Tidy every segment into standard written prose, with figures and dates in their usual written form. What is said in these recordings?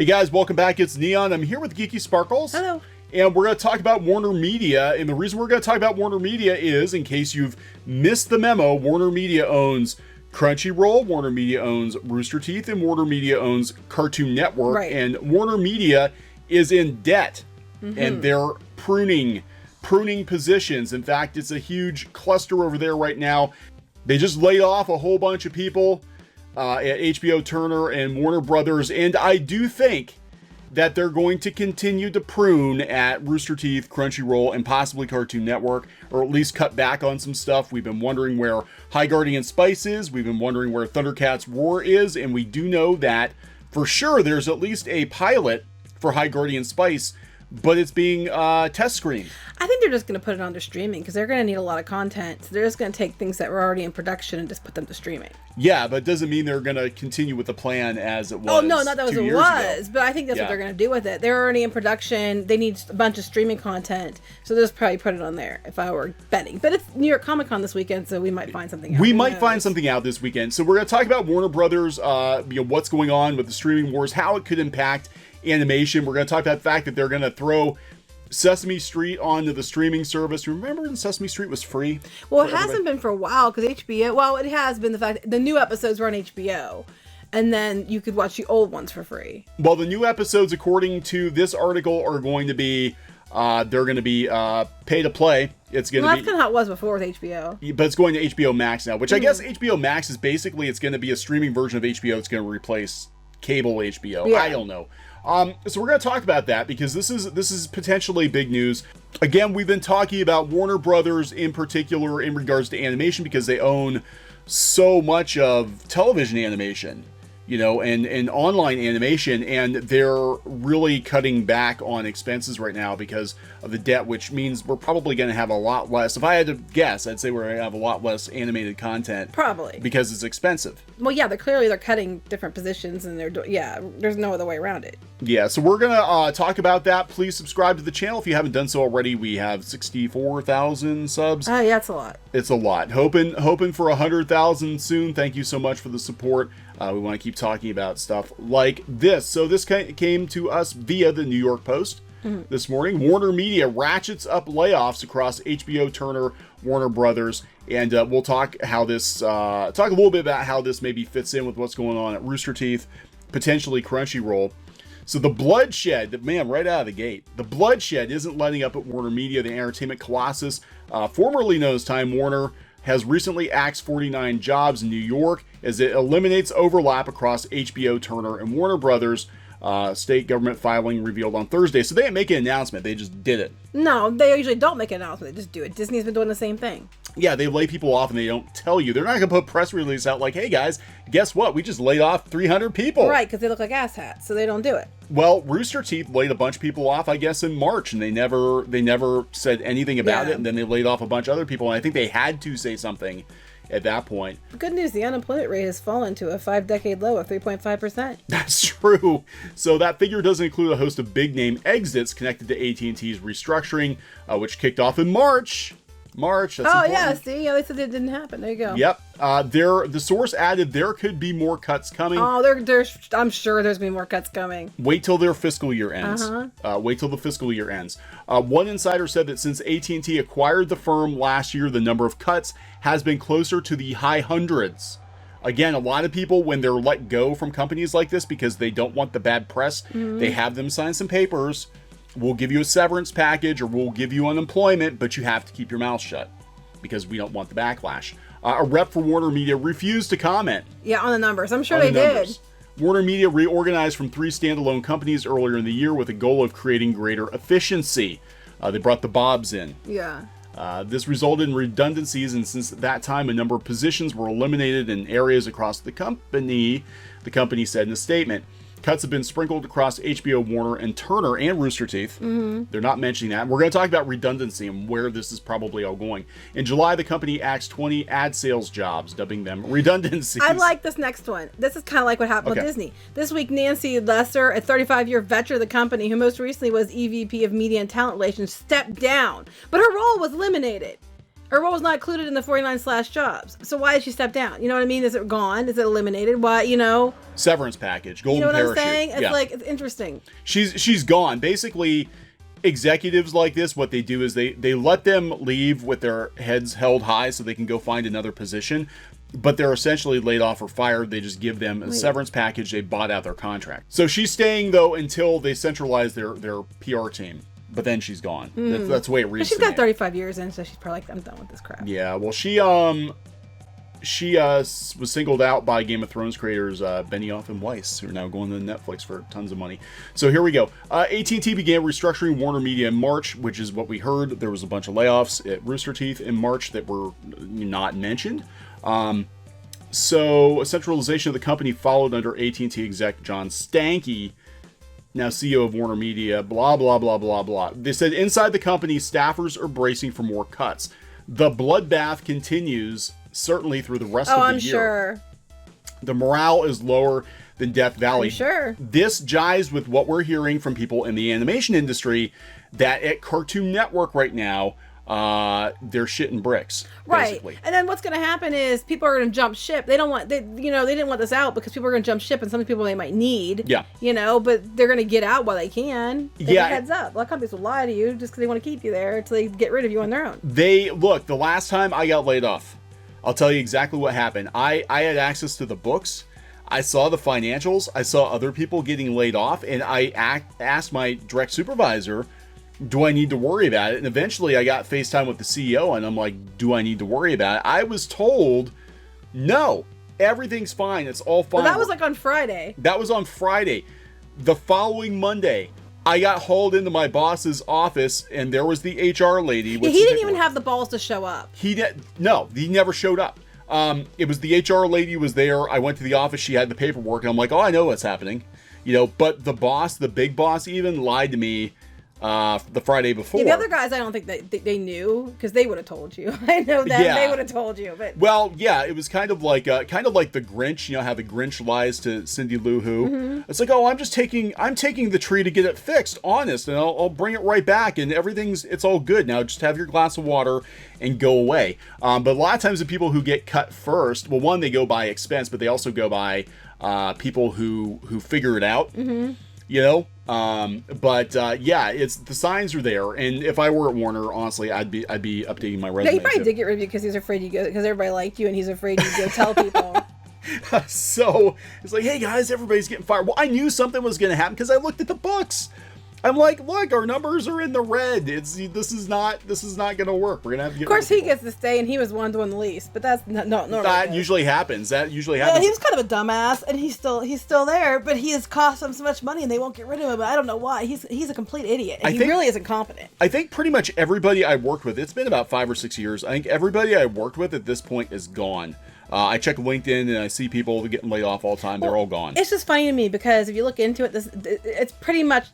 Hey guys, welcome back. It's Neon. I'm here with Geeky Sparkles. Hello. And we're going to talk about WarnerMedia. And the reason we're going to talk about WarnerMedia is, in case you've missed the memo, WarnerMedia owns Crunchyroll, WarnerMedia owns Rooster Teeth, and WarnerMedia owns Cartoon Network. Right. And WarnerMedia is in debt. And they're pruning positions. In fact, it's a huge cluster over there right now. They just laid off a whole bunch of people at HBO Turner and Warner Brothers, and I do think that they're going to continue to prune at Rooster Teeth, Crunchyroll, and possibly Cartoon Network, or at least cut back on some stuff. We've been wondering where High Guardian Spice is, we've been wondering where Thundercats Roar is, and we do know that for sure there's at least a pilot for High Guardian Spice, but it's being test screened. I think they're just going to put it on to streaming because they're going to need a lot of content. So they're just going to take things that were already in production and just put them to streaming. Yeah, but it doesn't mean they're going to continue with the plan as it was. Oh, no, not that was 2 it years was. ago. But I think that's what they're going to do with it. They're already in production. They need a bunch of streaming content. So they'll just probably put it on there if I were betting. But it's New York Comic Con this weekend, so we might find something out. We might find something out this weekend. So we're going to talk about Warner Brothers, what's going on with the streaming wars, how it could impact animation. We're going to talk about the fact that they're going to throw Sesame Street onto the streaming service. Remember when Sesame Street was free? Well, it hasn't been for a while because HBO, well, it has been the fact that the new episodes were on HBO. And then you could watch the old ones for free. Well, the new episodes, according to this article, are going to be, they're going to be pay to play. It's going to be. That's kind of how it was before with HBO. But it's going to HBO Max now, which I guess HBO Max is basically, it's going to be a streaming version of HBO. It's going to replace cable HBO. Yeah. I don't know. So we're going to talk about that because this is potentially big news. Again, we've been talking about Warner Brothers in particular in regards to animation because they own so much of television animation, and online animation, and they're really cutting back on expenses right now because of the debt, which means we're probably going to have a lot less. If I had to guess, I'd say we're going to have a lot less animated content. Probably. Because it's expensive. Well, yeah, they're cutting different positions and there's no other way around it. Yeah, so we're going to talk about that. Please subscribe to the channel if you haven't done so already. We have 64,000 subs. Yeah, it's a lot. It's a lot. Hoping for 100,000 soon. Thank you so much for the support. We want to keep talking about stuff like this. So this came to us via the New York Post this morning. WarnerMedia ratchets up layoffs across HBO, Turner, Warner Brothers, and we'll talk how this talk a little bit about how this maybe fits in with what's going on at Rooster Teeth, potentially Crunchyroll. So the bloodshed, man, right out of the gate, the bloodshed isn't letting up at WarnerMedia. The entertainment colossus, formerly known as Time Warner, has recently axed 49 jobs in New York as it eliminates overlap across HBO, Turner, and Warner Brothers. State government filing revealed on Thursday. So they didn't make an announcement. They just did it. No, they usually don't make an announcement. They just do it. Disney's been doing the same thing. Yeah, they lay people off and they don't tell you. They're not going to put a press release out like, hey guys, guess what? We just laid off 300 people. Right, because they look like asshats, so they don't do it. Well, Rooster Teeth laid a bunch of people off, I guess, in March, and they never said anything about it, and then they laid off a bunch of other people, and I think they had to say something at that point. Good news, the unemployment rate has fallen to a 5-decade low of 3.5%. That's true. So that figure doesn't include a host of big-name exits connected to AT&T's restructuring, which kicked off in March. That's important. Yeah, see? Yeah, they said it didn't happen. There you go. Yep. The source added there could be more cuts coming. Oh, I'm sure there's going to be more cuts coming. Wait till their fiscal year ends. Wait till the fiscal year ends. One insider said that since AT&T acquired the firm last year, the number of cuts has been closer to the high hundreds. Again, a lot of people, when they're let go from companies like this because they don't want the bad press, they have them sign some papers. We'll give you a severance package or we'll give you unemployment, but you have to keep your mouth shut because we don't want the backlash. A rep for WarnerMedia refused to comment. Yeah, on the numbers. I'm sure they did. WarnerMedia reorganized from 3 standalone companies earlier in the year with a goal of creating greater efficiency. They brought the Bobs in. Yeah. This resulted in redundancies, and since that time, a number of positions were eliminated in areas across the company said in a statement. Cuts have been sprinkled across HBO, Warner, and Turner, and Rooster Teeth. They're not mentioning that. We're going to talk about redundancy and where this is probably all going. In July, the company axed 20 ad sales jobs, dubbing them redundancies. I like this next one. This is kind of like what happened with Disney. This week, Nancy Lesser, a 35-year veteran of the company, who most recently was EVP of Media and Talent Relations, stepped down, but her role was eliminated. Her role was not included in the 49/jobs. So why did she step down? You know what I mean? Is it gone? Is it eliminated? Why, Severance package, golden you know what parachute. I'm saying? It's yeah. like, it's interesting. She's gone. Basically, executives like this, what they do is they let them leave with their heads held high so they can go find another position. But they're essentially laid off or fired. They just give them a severance package. They bought out their contract. So she's staying, though, until they centralize their PR team. But then she's gone. That's the way it reads. But she's got 35 years in, so she's probably like, I'm done with this crap. Yeah, well, she was singled out by Game of Thrones creators Benioff and Weiss, who are now going to Netflix for tons of money. So here we go. AT&T began restructuring WarnerMedia in March, which is what we heard. There was a bunch of layoffs at Rooster Teeth in March that were not mentioned. So a centralization of the company followed under AT&T exec John Stankey, now CEO of WarnerMedia, blah, blah, blah, blah, blah. They said inside the company, staffers are bracing for more cuts. The bloodbath continues, certainly through the rest of the year. I'm sure. The morale is lower than Death Valley. I'm sure. This jives with what we're hearing from people in the animation industry, that at Cartoon Network right now, they're shitting bricks, basically. Right. And then what's going to happen is people are going to jump ship. They didn't want this out because people are going to jump ship, and some people they might need. Yeah. But they're going to get out while they can. Heads up. A lot of companies will lie to you just because they want to keep you there until they get rid of you on their own. Look, the last time I got laid off, I'll tell you exactly what happened. I had access to the books. I saw the financials. I saw other people getting laid off, and I asked my direct supervisor, do I need to worry about it? And eventually I got FaceTime with the CEO, and I'm like, do I need to worry about it? I was told, no, everything's fine. It's all fine. Well, that was like on Friday. That was on Friday. The following Monday, I got hauled into my boss's office, and there was the HR lady. He didn't even have the balls to show up. No, he never showed up. It was the HR lady was there. I went to the office. She had the paperwork, and I'm like, oh, I know what's happening. But the boss, the big boss even, lied to me the Friday before. Yeah, the other guys, I don't think they knew, because they would have told you. I know that they would have told you. But well, yeah, it was kind of like the Grinch. How the Grinch lies to Cindy Lou Who. Mm-hmm. It's like, oh, I'm taking the tree to get it fixed, honest, and I'll bring it right back, and it's all good now. Just have your glass of water and go away. But a lot of times the people who get cut first, well, one, they go by expense, but they also go by people who figure it out. Mm-hmm. It's the signs are there, and if I were at Warner, honestly, I'd be updating my resume. Yeah, he probably did get rid of you because he's afraid because everybody liked you, and he's afraid you'd go tell people. So it's like, hey guys, everybody's getting fired. Well, I knew something was going to happen because I looked at the books. I'm like, look, our numbers are in the red. This is not going to work. We're going to have to get. Of course, he gets to stay, and he was one to win the least. But that's no. That usually happens. Yeah, he was kind of a dumbass, and he's still there. But he has cost them so much money, and they won't get rid of him. I don't know why. He's a complete idiot. And he really isn't competent. I think pretty much everybody I worked with. It's been about 5 or 6 years. I think everybody I worked with at this point is gone. I check LinkedIn and I see people getting laid off all the time. They're all gone. It's just funny to me because if you look into it, it's pretty much.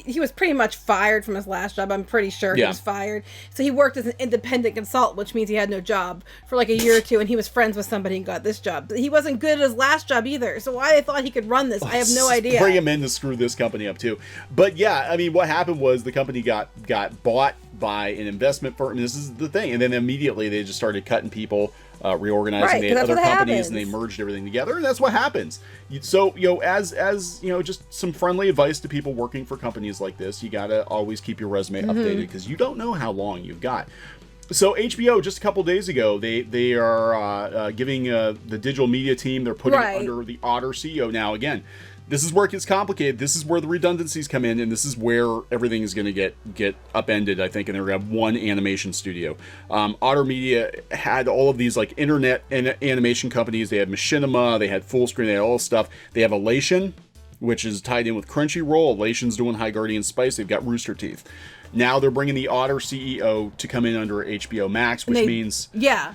He was pretty much fired from his last job. I'm pretty sure he was fired. So he worked as an independent consultant, which means he had no job for like a year or two, and he was friends with somebody and got this job. But he wasn't good at his last job either. So why they thought he could run this, I have no idea. Bring him in to screw this company up too. But yeah, I mean, what happened was the company got bought by an investment firm. And this is the thing. And then immediately they just started cutting people, reorganizing. They had other companies and they merged everything together, and that's what happens. So, as just some friendly advice to people working for companies like this, you gotta always keep your resume updated because you don't know how long you've got. So HBO, just a couple days ago, they are giving the digital media team, they're putting it under the Otter CEO. Now, again, this is where it gets complicated. This is where the redundancies come in, and this is where everything is going to get upended, I think, and they're going to have one animation studio. Otter Media had all of these like internet and animation companies. They had Machinima, they had Full Screen, they had all this stuff. They have Elation, which is tied in with Crunchyroll. Elation's doing High Guardian Spice. They've got Rooster Teeth. Now they're bringing the Otter CEO to come in under HBO Max, which means... Yeah.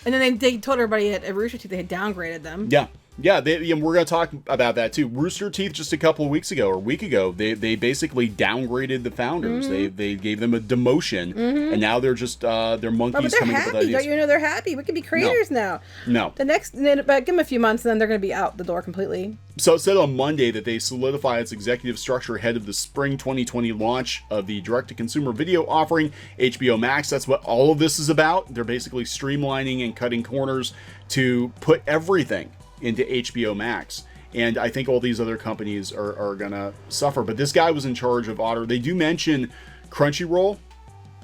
And then they told everybody at Rooster Teeth they had downgraded them. Yeah. Yeah, we're going to talk about that too. Rooster Teeth just a couple of weeks ago or a week ago, they basically downgraded the founders. They gave them a demotion, and now they're just they're monkeys coming up with ideas. Don't you know they're happy? We can be creators now. No. But give them a few months, and then they're going to be out the door completely. So it said on Monday that they solidify its executive structure ahead of the spring 2020 launch of the direct-to-consumer video offering, HBO Max. That's what all of this is about. They're basically streamlining and cutting corners to put everything into HBO Max. And I think all these other companies are going to suffer. But this guy was in charge of Otter. They do mention Crunchyroll.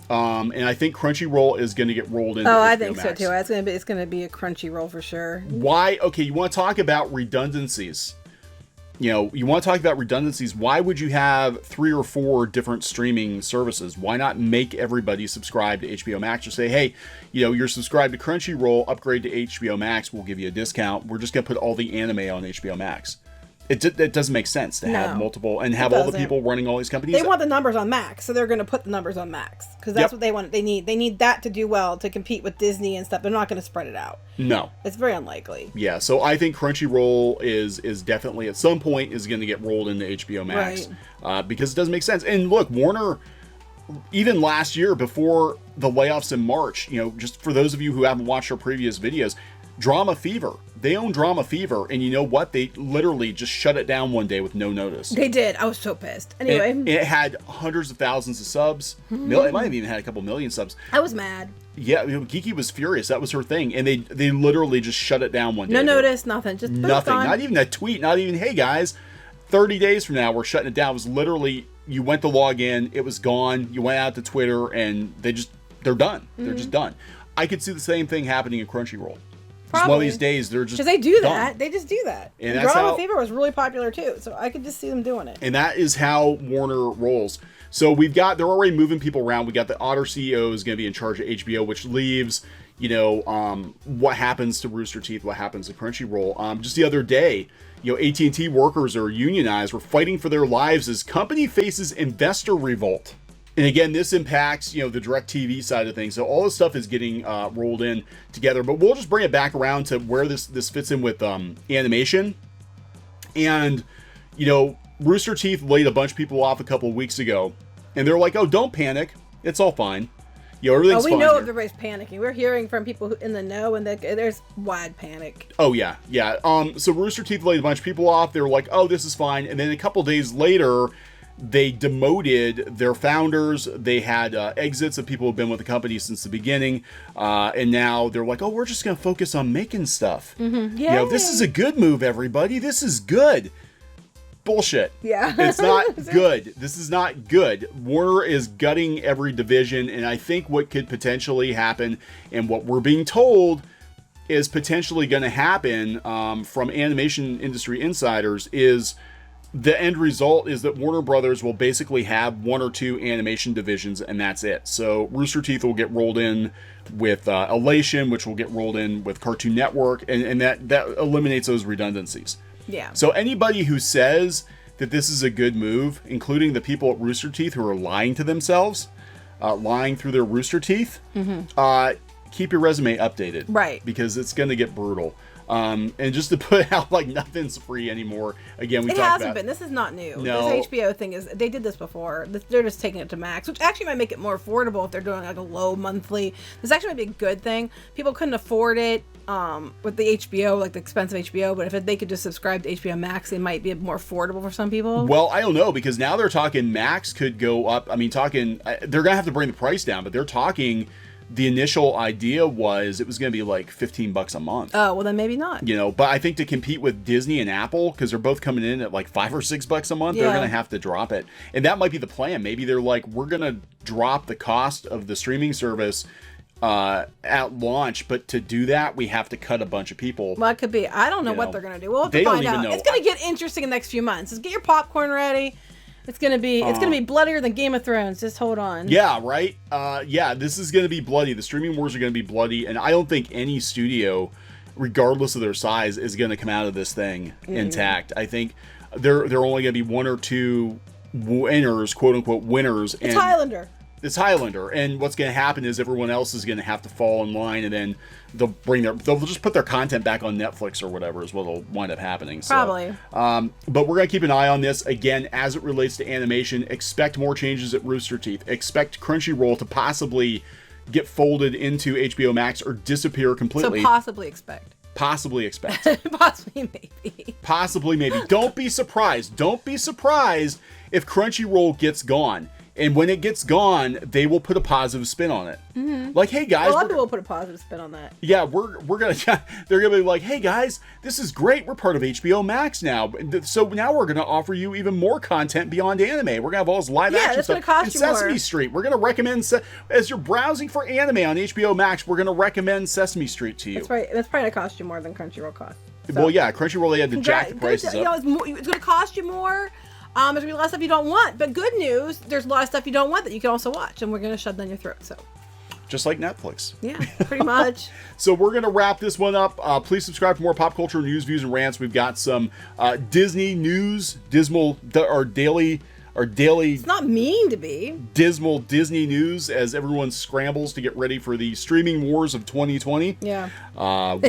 And I think Crunchyroll is going to get rolled into HBO I think Max. so too. It's going to be a Crunchyroll for sure. Why? Okay, you want to talk about redundancies. You want to talk about redundancies. Why would you have 3 or 4 different streaming services? Why not make everybody subscribe to HBO Max or say, hey, you're subscribed to Crunchyroll, upgrade to HBO Max, we'll give you a discount. We're just going to put all the anime on HBO Max. It doesn't make sense to have multiple and have all the people running all these companies. They want the numbers on Max, so they're going to put the numbers on Max because that's what they want. They need that to do well to compete with Disney and stuff. They're not going to spread it out. No, it's very unlikely. Yeah, so I think Crunchyroll is definitely at some point is going to get rolled into HBO Max, because it doesn't make sense. And look, Warner, even last year before the layoffs in March, just for those of you who haven't watched our previous videos, Drama Fever. They own Drama Fever, and you know what? They literally just shut it down one day with no notice. They did. I was so pissed. Anyway. It had hundreds of thousands of subs. It might have even had a couple million subs. I was mad. Yeah, Geeky was furious. That was her thing. And they literally just shut it down one day. No notice, nothing. Just nothing. Not even a tweet. Not even, hey guys, 30 days from now, we're shutting it down. It was literally, you went to log in, it was gone. You went out to Twitter, and they're done. They're just done. I could see the same thing happening in Crunchyroll. One of these days, they're just because they do done. that. They just do that. And Drama Fever was really popular too, so I could just see them doing it. And that is how Warner rolls. So they're already moving people around. We got the Otter CEO is going to be in charge of HBO, which leaves, what happens to Rooster Teeth, what happens to Crunchyroll. Just the other day, AT&T workers are unionized. We're fighting for their lives as company faces investor revolt. And again, this impacts, the DirecTV side of things. So all this stuff is getting rolled in together. But we'll just bring it back around to where this fits in with animation. And, Rooster Teeth laid a bunch of people off a couple of weeks ago. And they're like, oh, don't panic. It's all fine. Everything's fine. We know here. everybody's panicking. We're hearing from people in the know, and there's wide panic. Oh, yeah. Yeah. So Rooster Teeth laid a bunch of people off. They were like, oh, this is fine. And then a couple days later, they demoted their founders. They had exits of people who've been with the company since the beginning. And now they're like, oh, we're just going to focus on making stuff. Yeah. This is a good move, everybody. This is good. Bullshit. Yeah. It's not good. This is not good. Warner is gutting every division. And I think what could potentially happen, and what we're being told is potentially going to happen from animation industry insiders, is the end result is that Warner Brothers will basically have 1 or 2 animation divisions, and that's it. So Rooster Teeth will get rolled in with Elation, which will get rolled in with Cartoon Network, and that eliminates those redundancies. Yeah. So anybody who says that this is a good move, including the people at Rooster Teeth who are lying to themselves, lying through their rooster teeth, keep your resume updated. Right. Because it's going to get brutal. And just to put out like nothing's free anymore. Again, it hasn't been. This is not new. No. This HBO thing they did this before. They're just taking it to Max, which actually might make it more affordable if they're doing like a low monthly. This actually might be a good thing. People couldn't afford it with the HBO, like the expensive HBO, but if they could just subscribe to HBO Max, it might be more affordable for some people. Well, I don't know, because now they're talking Max could go up. I mean, they're going to have to bring the price down, but they're talking. The initial idea was it was going to be like $15 a month. Oh, well then maybe not. But I think to compete with Disney and Apple, because they're both coming in at like $5 or $6 a month, they're going to have to drop it. And that might be the plan. Maybe they're like, we're going to drop the cost of the streaming service at launch, but to do that, we have to cut a bunch of people. Well, it could be. I don't know what they're going to do. We'll have to find out. It's going to get interesting in the next few months. Just get your popcorn ready. It's gonna be bloodier than Game of Thrones. Just hold on. Yeah, right. This is gonna be bloody. The streaming wars are gonna be bloody, and I don't think any studio, regardless of their size, is gonna come out of this thing intact. I think they're only gonna be 1 or 2 winners, quote unquote winners. It's Highlander. It's Highlander, and what's going to happen is everyone else is going to have to fall in line, and then they'll just put their content back on Netflix or whatever is what'll wind up happening. So, Probably. But we're going to keep an eye on this. Again, as it relates to animation, expect more changes at Rooster Teeth. Expect Crunchyroll to possibly get folded into HBO Max or disappear completely. So possibly expect. Possibly expect. Possibly maybe. Possibly maybe. Don't be surprised. Don't be surprised if Crunchyroll gets gone. And when it gets gone, they will put a positive spin on it. Mm-hmm. Like, hey guys, a lot of people will put a positive spin on that. Yeah, we're gonna. They're gonna be like, hey guys, this is great. We're part of HBO Max now, so now we're gonna offer you even more content beyond anime. We're gonna have all this live action stuff. Cost in you Sesame more. Street. We're gonna recommend as you're browsing for anime on HBO Max. We're gonna recommend Sesame Street to you. That's right. That's probably gonna cost you more than Crunchyroll costs. So. Well, yeah, Crunchyroll they had to jack the prices up. It's gonna cost you more. There's gonna be a lot of stuff you don't want, but good news, there's a lot of stuff you don't want that you can also watch, and we're gonna shove down your throat. So, just like Netflix. Yeah, pretty much. So we're gonna wrap this one up. Please subscribe for more pop culture news, views, and rants. We've got some Disney news, our daily. It's not mean to be. Dismal Disney news as everyone scrambles to get ready for the streaming wars of 2020. Yeah. The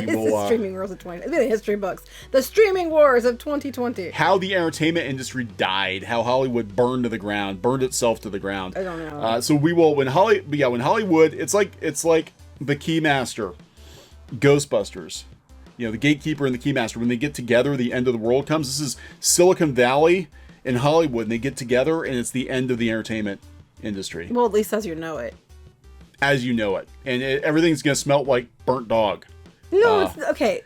streaming wars of 2020. It's in the history books. The streaming wars of 2020. How the entertainment industry died. How Hollywood burned itself to the ground. I don't know. So we will when Hollywood. It's like the Keymaster, Ghostbusters. You know, the gatekeeper and the Keymaster. When they get together, the end of the world comes. This is Silicon Valley in Hollywood, and they get together, and it's the end of the entertainment industry. Well, at least as you know it. As you know it. And everything's going to smell like burnt dog. No, it's okay.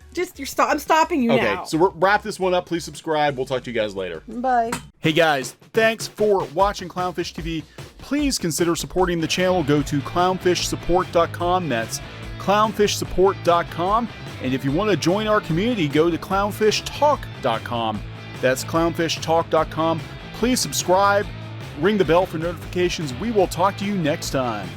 I'm stopping you now. Okay, so we'll wrap this one up. Please subscribe. We'll talk to you guys later. Bye. Hey guys, thanks for watching Clownfish TV. Please consider supporting the channel. Go to clownfishsupport.com. That's clownfishsupport.com. And if you want to join our community, go to clownfishtalk.com. That's clownfishtalk.com. Please subscribe, ring the bell for notifications. We will talk to you next time.